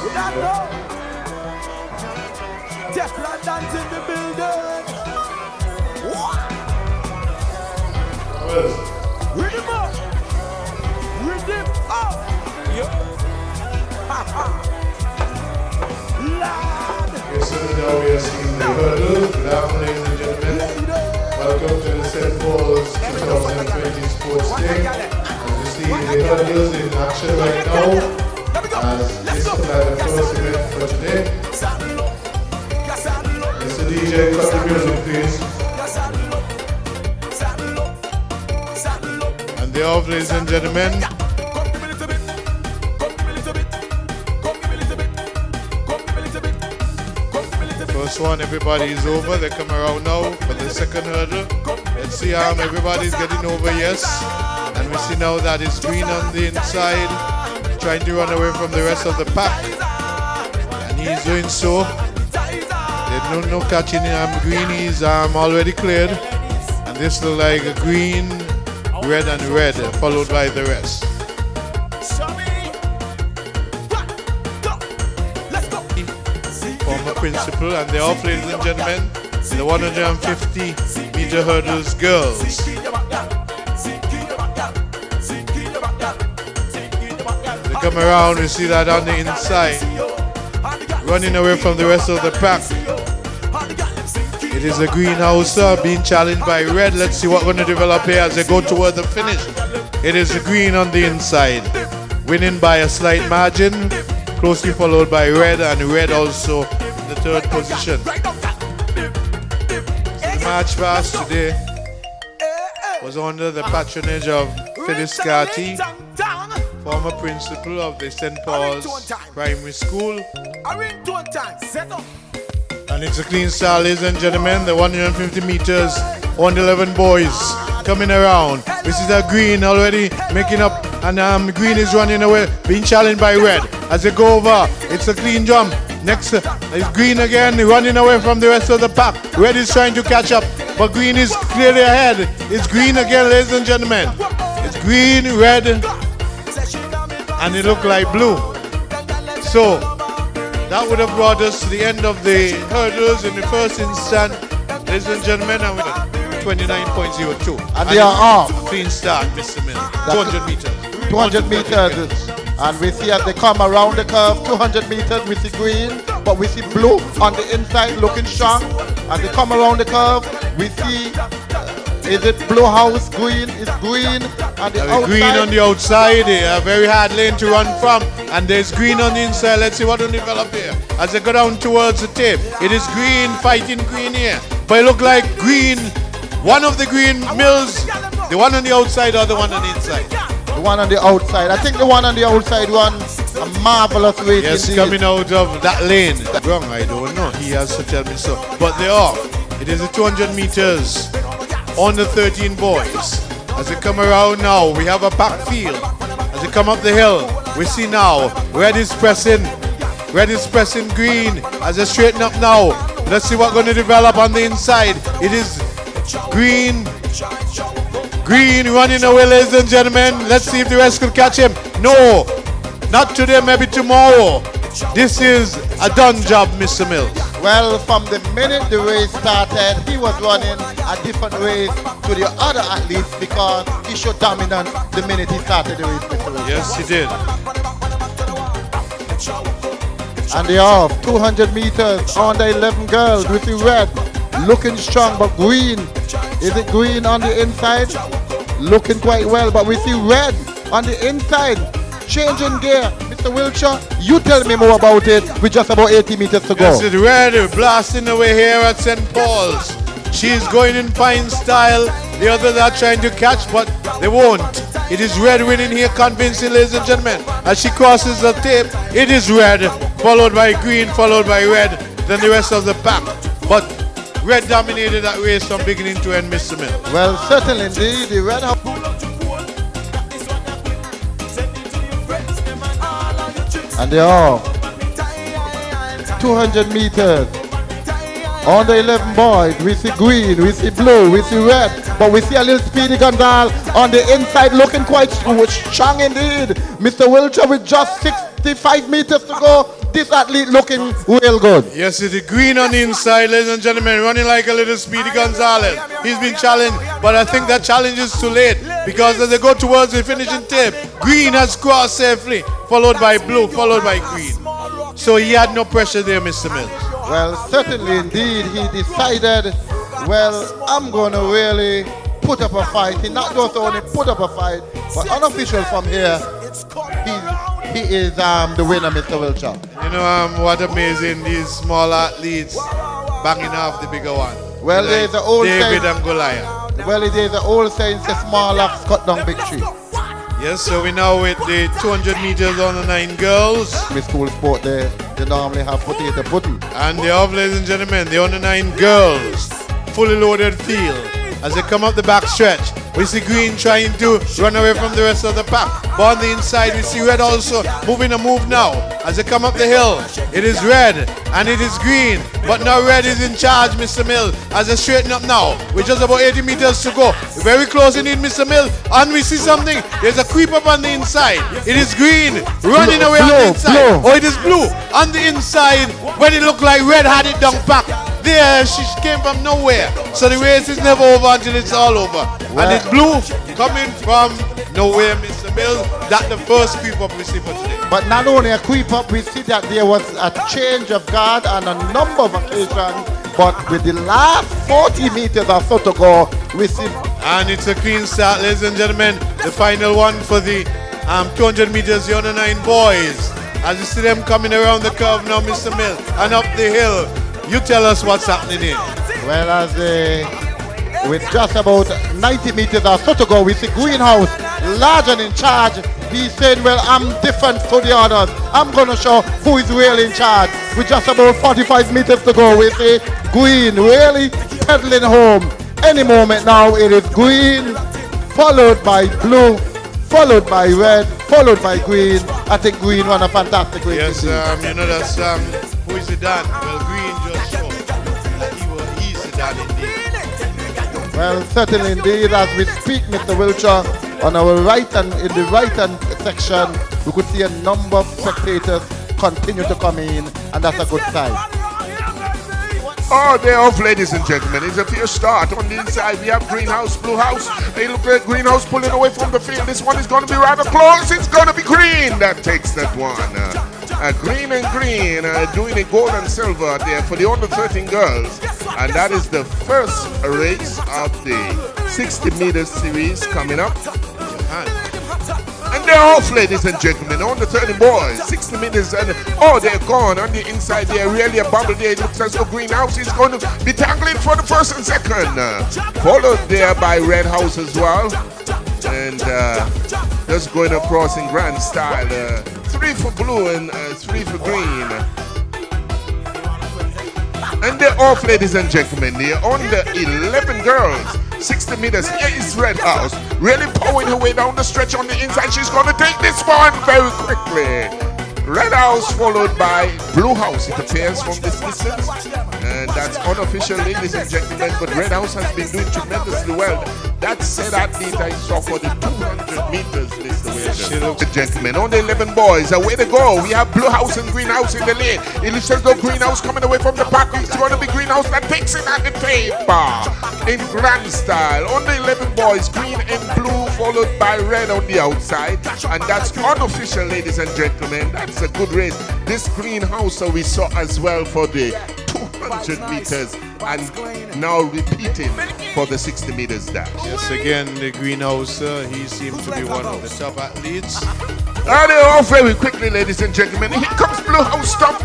Without no Teflon dance in the building. Rhythm up. Rhythm up. Yo. Lord. Yes, sir, now we are seeing the hurdle. Good afternoon, ladies and gentlemen. Welcome to the St. Paul's 2020 Sports Day. As you see, the hurdles in action right now. As this is the first event for today. Mr. DJ, cut the music, please. And the off, ladies and gentlemen. First one, everybody is over. They come around now for the second hurdle. Let's see how everybody's getting over, yes. And we see now that it's green on the inside, trying to run away from the rest of the pack. And he's doing so. There's no catching him. Green is already cleared. And this looks like a green, red and red, followed by the rest. Former principal, and they're off, ladies and gentlemen, the 150-meter hurdles girls. They come around, we see that on the inside, running away from the rest of the pack. It is a greenhouse being challenged by red. Let's see what's going to develop here as they go toward the finish. It is a green on the inside, winning by a slight margin, closely followed by red, and red also in the third position. The march past today was under the patronage of Phyllis Carty, former principal of the St. Paul's Primary School. And it's a clean start, ladies and gentlemen. The 150 meters, 111 boys coming around. This is a green already making up, and green is running away, being challenged by red. As they go over, it's a clean jump. Next is green again, running away from the rest of the pack. Red is trying to catch up, but green is clearly ahead. It's green again, ladies and gentlemen. It's green, red, and it looks like blue. So that would have brought us to the end of the hurdles in the first instant, ladies and gentlemen, and with 29.02. And they are off. Clean start, Mr. Mill. 200 meters. 200 meters. And we see as they come around the curve, 200 meters, we see green, but we see blue on the inside looking strong. As they come around the curve, we see, is it blue house green? It's green on the outside. Green on the outside, a very hard lane to run from. And there's green on the inside. Let's see what will develop here. As they go down towards the tape, it is green fighting green here. But it looks like green, one of the green mills, the one on the outside or the one on the inside? The one on the outside. I think the one on the outside won a marvelous race. Yes, indeed. coming out of that lane. Wrong, I don't know. He has to tell me so. But they are. It is a 200 meters on the 13 boys. As they come around now, we have a packed field. As they come up the hill, we see now red is pressing green. As they straighten up now, let's see what's going to develop on the inside. It is green running away, ladies and gentlemen. Let's see if the rest could catch him. No, not today, maybe tomorrow. This is a done job, Mr. Mills. Well, from the minute the race started, he was running a different race to the other athletes because he showed dominance the minute he started the race, Mr. Wilson. Yes, he did. And they are off 200 meters on the 11 girls with the red, looking strong, but green. Is it green on the inside? Looking quite well, but we see red on the inside. Changing gear. Mr. Wiltshire, you tell me more about it with just about 80 meters to go. Yes, it's red blasting away here at St. Paul's. She's going in fine style. The others are trying to catch, but they won't. It is red winning here convincing, ladies and gentlemen. As she crosses the tape, it is red, followed by green, followed by red, then the rest of the pack. But red dominated that race from beginning to end, Mr. Mill. Well, certainly indeed, the red have... And they are 200 meters. On the 11 boys, we see green, we see blue, we see red, but we see a little Speedy Gonzalez on the inside looking quite strong indeed. Mr. Wiltshire with just 65 meters to go. This athlete looking real good. Yes, it is green on the inside, ladies and gentlemen, running like a little Speedy Gonzalez. He's been challenged, but I think that challenge is too late because as they go towards the finishing tape, green has crossed safely, followed by blue, followed by green. So he had no pressure there, Mr. Mills. Well, certainly indeed, he decided, well, I'm going to really put up a fight. He not just only put up a fight, but unofficial from here, he is the winner, Mr. Wiltshire. You know, what amazing, these small athletes banging off the bigger one. Well, like there's an old David saying, and Goliath. well, there's an old saying, say small axe cut down big tree. Yes, so we now with the 200 meters on the 9 girls. Miss School Sport, they normally have potato pudding. And they have, ladies and gentlemen, the under 9 girls, fully loaded field. As they come up the back stretch, we see green trying to run away from the rest of the pack. But on the inside, we see red also moving a move now. As they come up the hill, it is red and it is green. But now red is in charge, Mr. Mill. As they straighten up now, with just about 80 meters to go. Very close indeed, Mr. Mill. And we see something. There's a creep up on the inside. It is green running away on the inside. Oh, it is blue on the inside when it looked like red had it down pack. There, she came from nowhere. So the race is never over until it's all over. And it's blue coming from nowhere, Mr. Mills. That's the first creep up we see for today. But not only a creep up, we see that there was a change of guard on a number of occasions. But with the last 40 meters or so to go, we see. And it's a clean start, ladies and gentlemen. The final one for the 200 meters, the under 9 boys. As you see them coming around the curve now, Mr. Mill, and up the hill. You tell us what's happening here. Well, as with just about 90 meters or so to go, we see Greenhouse large and in charge. He's saying, well, I'm different to the others. I'm going to show who is really in charge. With just about 45 meters to go, we see Green really pedaling home. Any moment now, it is Green, followed by blue, followed by red, followed by green. I think Green won a fantastic race. Yes, you know that's who is the Dan? Well, Green just showed that he's the Dan indeed. Well, certainly indeed, as we speak, Mr. Wiltshire, on our right and in the right hand section, we could see a number of spectators continue to come in, and that's a good sign. Oh, they're off, ladies and gentlemen. It's a fierce start. On the inside, we have Greenhouse, Blue House. They look like Greenhouse pulling away from the field. This one is going to be rather close. It's going to be Green that takes that one. Green and Green doing a gold and silver there for the under 13 girls. And that is the first race of the 60 meters series coming up. And they're off, ladies and gentlemen, on the 30 boys, 60 meters, and oh, they're gone. On the inside, they're really a bubble there. It looks as though Greenhouse is going to be tangling for the first and second. Followed there by Red House as well. And just going across in grand style. 3 for blue and 3 for green. And they're off, ladies and gentlemen. They're on the 11 girls. 60 meters. Here is Red House. Really powering her way down the stretch on the inside. She's going to take this one very quickly. Red House followed by Blue House, it appears from this distance. And that's unofficial, ladies and gentlemen. But Red House has been doing tremendously well. That said athlete I saw for the 200 meters, Mr. Wilder. Gentlemen, on the 11 boys, away to go. We have Blue House and Green House in the lane. It looks as though Green House coming away from the pack. It's going to be Green House that takes it at the tape. In grand style. On the 11 boys, green and blue, followed by red on the outside. And that's unofficial, ladies and gentlemen. That's a good race. This Green House we saw as well for the 200 meters. And now repeating for the 60 meters dash. Yes, again, the greenhouse, he seems to be one of the top athletes. And they're off very quickly, ladies and gentlemen. Here comes Blue House, stop.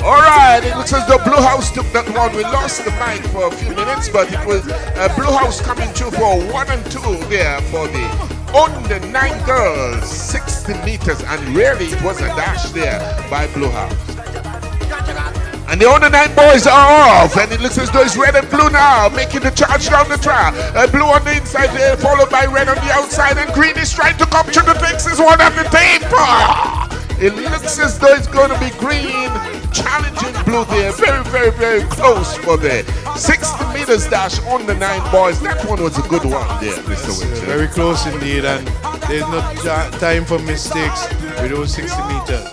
All right, it looks as though Blue House took that one. We lost the mic for a few minutes, but it was Blue House coming through for 1 and 2 there for the under 9 girls, 60 meters, and really it was a dash there by Blue House. And the under 9 boys are off, and it looks as though it's red and blue now, making the charge down the track. Blue on the inside there, followed by red on the outside, and green is trying to come through the takes this one on the tape. It looks as though it's going to be green challenging blue there. Very, very, very close for the 60 meters dash on the 9 boys. That one was a good one there, Mr. Winter. Very close indeed, and there's no time for mistakes with those 60 meters.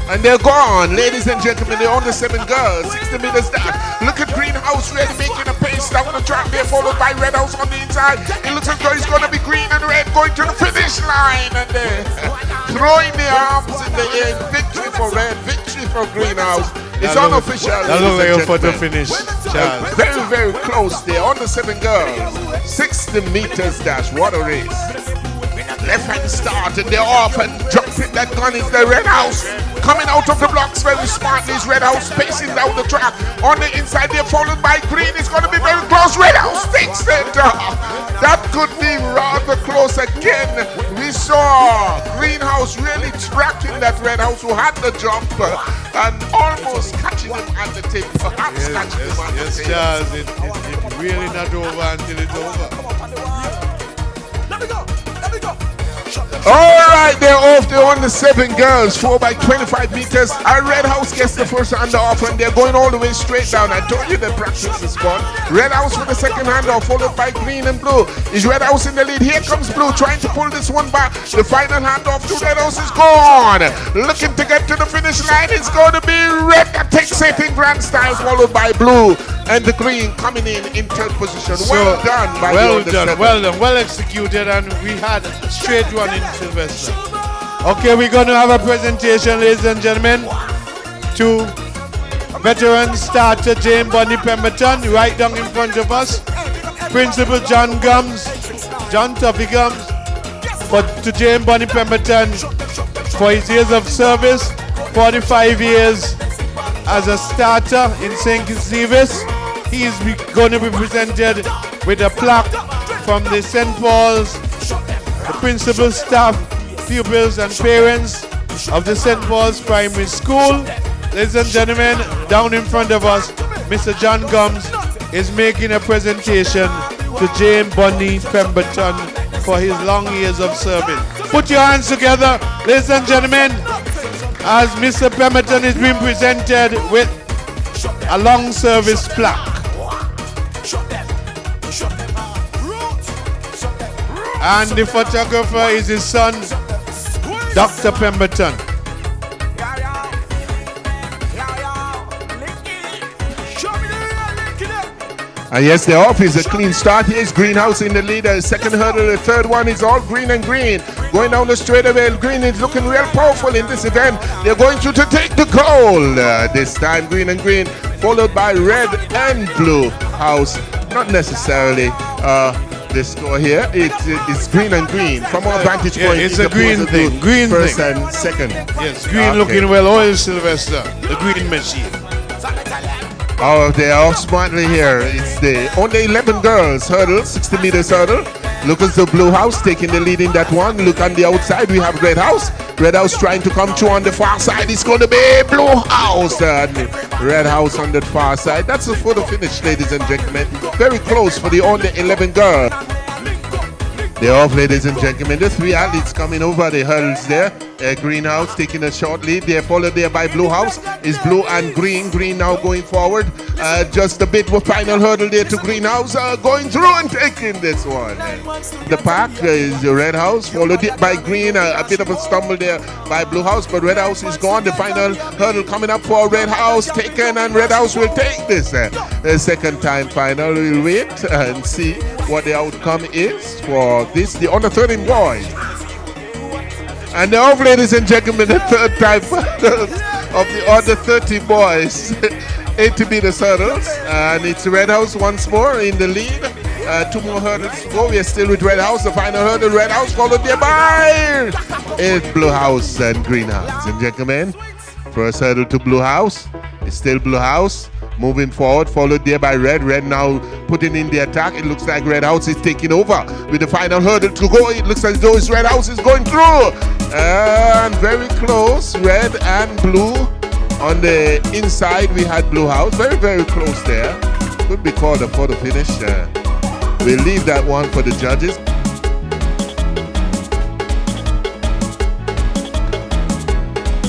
And they're gone, ladies and gentlemen. They're on the 7 girls, 60 meters dash. Look at Greenhouse really making a pace down the track there, followed by Red House on the inside. It looks as though it's going to be green and red going to the finish line. And they're throwing their arms in the air. Victory for Red, victory for Greenhouse. It's unofficial. That looks like a photo finish, Charles. Very, very close there on the 7 girls. 60 meters dash. What a race. Left hand start and they're off and jumping that gun is the Red House. Coming out of the blocks very smartly is Red House pacing down the track. On the inside they're followed by Green. It's going to be very close. Red House takes it. That could be rather close again. We saw Greenhouse really tracking that Red House who had the jump and almost catching him at the tip. Perhaps catching him at the tip. Charles, it's really not over until it's over. All right, they're off. They're on the 7 girls, 4 by 25 meters. Our Red House gets the first handoff, and they're going all the way straight down. I told you the practice is fun. Red House for the second handoff, followed by Green and Blue. Is Red House in the lead? Here comes Blue, trying to pull this one back. The final handoff to Red House is gone. Looking to get to the finish line. It's going to be Red that takes it in grand style, followed by Blue. And the Green coming in third position. Well done by well executed, and we had a straight one in Sylvester. Okay, we're going to have a presentation, ladies and gentlemen, to veteran starter Jane Bonnie Pemberton, right down in front of us. Principal John Tuffy Gums, to Jane Bonnie Pemberton for his years of service, 45 years as a starter in St. Stephen's. He is going to be presented with a plaque from the St. Paul's, the principal, staff, pupils and parents of the St. Paul's Primary School. Ladies and gentlemen, down in front of us, Mr. John Gums is making a presentation to Jane Bonnie Pemberton for his long years of service. Put your hands together, ladies and gentlemen, as Mr. Pemberton is being presented with a long service plaque. And the photographer is his son, Dr. Pemberton. And yes, they're off. Is a clean start. Here's Greenhouse in the leader. Second hurdle, the third one is all green and green. Going down the straightaway. Green is looking real powerful in this event. They're going to take the goal. This time, green and green, followed by red and blue house. Not necessarily the score here. It's green and green. From our vantage point, it's a green thing. Green first thing. and second. Yes, green looking well oiled, Sylvester. The green machine. Oh, they are off smartly here. It's on the 11 girls hurdle, 60 meters hurdle. Look at the blue house taking the lead in that one. Look on the outside, we have Red House. Red House trying to come through on the far side. It's going to be Blue House. Red House on the far side. That's the photo finish, ladies and gentlemen. Very close for the under 11 girl. They're off, ladies and gentlemen. The 3 athletes coming over the hurdles there. Greenhouse taking a short lead. They're followed there by Blue House. Is Blue and Green. Green now going forward. Just a bit of final hurdle there to Greenhouse. Going through and taking this one. The pack is the Red House. Followed by Green. A bit of a stumble there by Blue House. But Red House is gone. The final hurdle coming up for Red House. Taken, and Red House will take this. The second time final. We'll wait and see what the outcome is for this, the under 13 boys. And now, ladies and gentlemen, the third time of the under 30 boys, 80 meters hurdles, and it's Red House once more in the lead. 2 more hurdles to go. We are still with Red House. The final hurdle, Red House followed there by it's Blue House and Green House. And gentlemen, first hurdle to Blue House. It's still Blue House. Moving forward, followed there by Red. Red now putting in the attack. It looks like Red House is taking over with the final hurdle to go. It looks as though it's Red House is going through. And very close, Red and Blue. On the inside, we had Blue House. Very, very close there. Could be called a photo finish. We'll leave that one for the judges.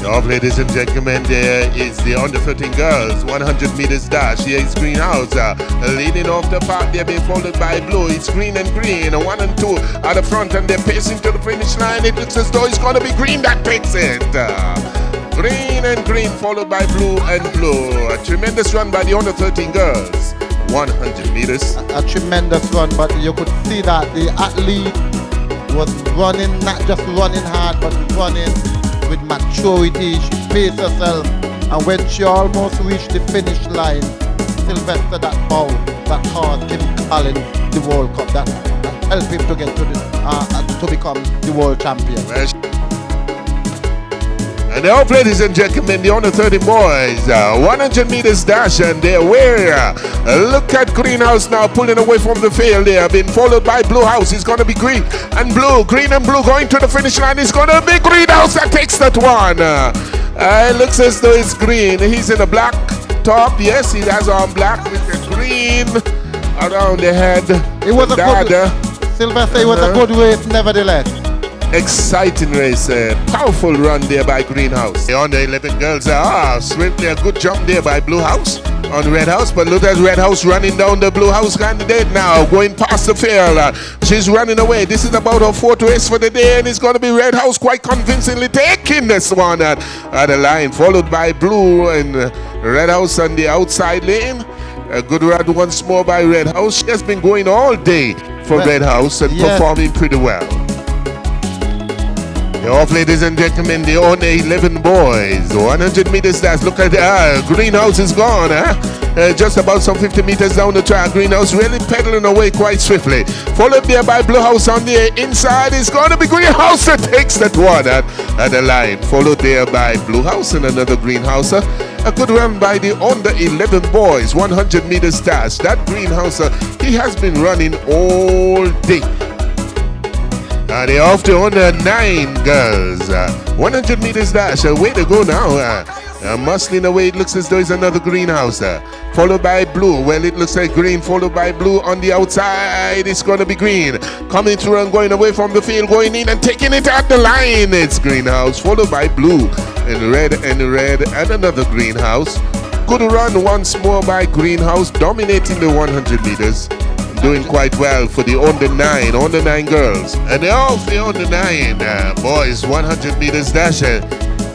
Now, ladies and gentlemen, there is the under 13 girls, 100 meters dash. Here is Greenhouse leading off the path. They're being followed by Blue. It's green and green. 1 and 2 at the front, and they're pacing to the finish line. It looks as though it's going to be Green that takes it. Green and green, followed by Blue and Blue. A tremendous run by the under 13 girls. 100 meters. A tremendous run, but you could see that the athlete was running, not just running hard, but running with maturity. She paced herself, and when she almost reached the finish line, Sylvester that bow that caused him calling the World Cup, that helped him to get to become the world champion. And now, ladies and gentlemen, the under 13 boys, 100 meters dash, and they're where? Look at Greenhouse now pulling away from the field. They have been followed by Blue House. It's going to be green and blue going to the finish line. It's going to be Greenhouse that takes that one. It looks as though it's green. He's in a black top. Yes, he has on black with the green around the head. It was a good, Sylvester, it was a good race, nevertheless. Exciting race, powerful run there by Greenhouse. The under 11 girls swiftly a good jump there by Blue House on Red House, but look at Red House running down the Blue House candidate now, going past the field. She's running away. This is about her fourth race for the day, and it's going to be Red House quite convincingly taking this one at the line, followed by Blue and Red House on the outside lane. A good run once more by Red House. She has been going all day for Red House and performing pretty well. Off, ladies and gentlemen, the under 11 boys, 100 meters dash. Look at that, Greenhouse is gone, just about some 50 meters down the track. Greenhouse really pedaling away quite swiftly. Followed there by Blue House on the inside. It's going to be Greenhouse that takes that one at the line. Followed there by Blue House and another Greenhouse. A good run by the under 11 boys, 100 meters dash. That Greenhouse, he has been running all day. They're off to under 9 girls. 100 meters dash. Way to go now. Muscling away. It looks as though it's another Greenhouse. Followed by Blue. Well, it looks like green. Followed by Blue on the outside. It's going to be green. Coming through and going away from the field. Going in and taking it at the line. It's Greenhouse. Followed by Blue. And red and another Greenhouse. Good run once more by Greenhouse. Dominating the 100 meters. Doing quite well for the under 9 girls. And they're off the under 9 boys, 100 meters dash.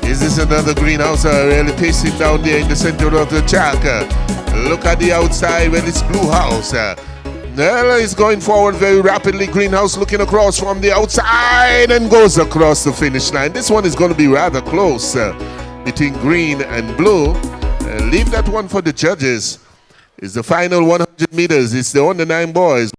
Is this another Greenhouse really pacing down there in the center of the track? Look at the outside when it's Blue House. It's going forward very rapidly. Greenhouse looking across from the outside and goes across the finish line. This one is going to be rather close between green and blue. Leave that one for the judges. It's the final 100 meters. It's the under 9 boys.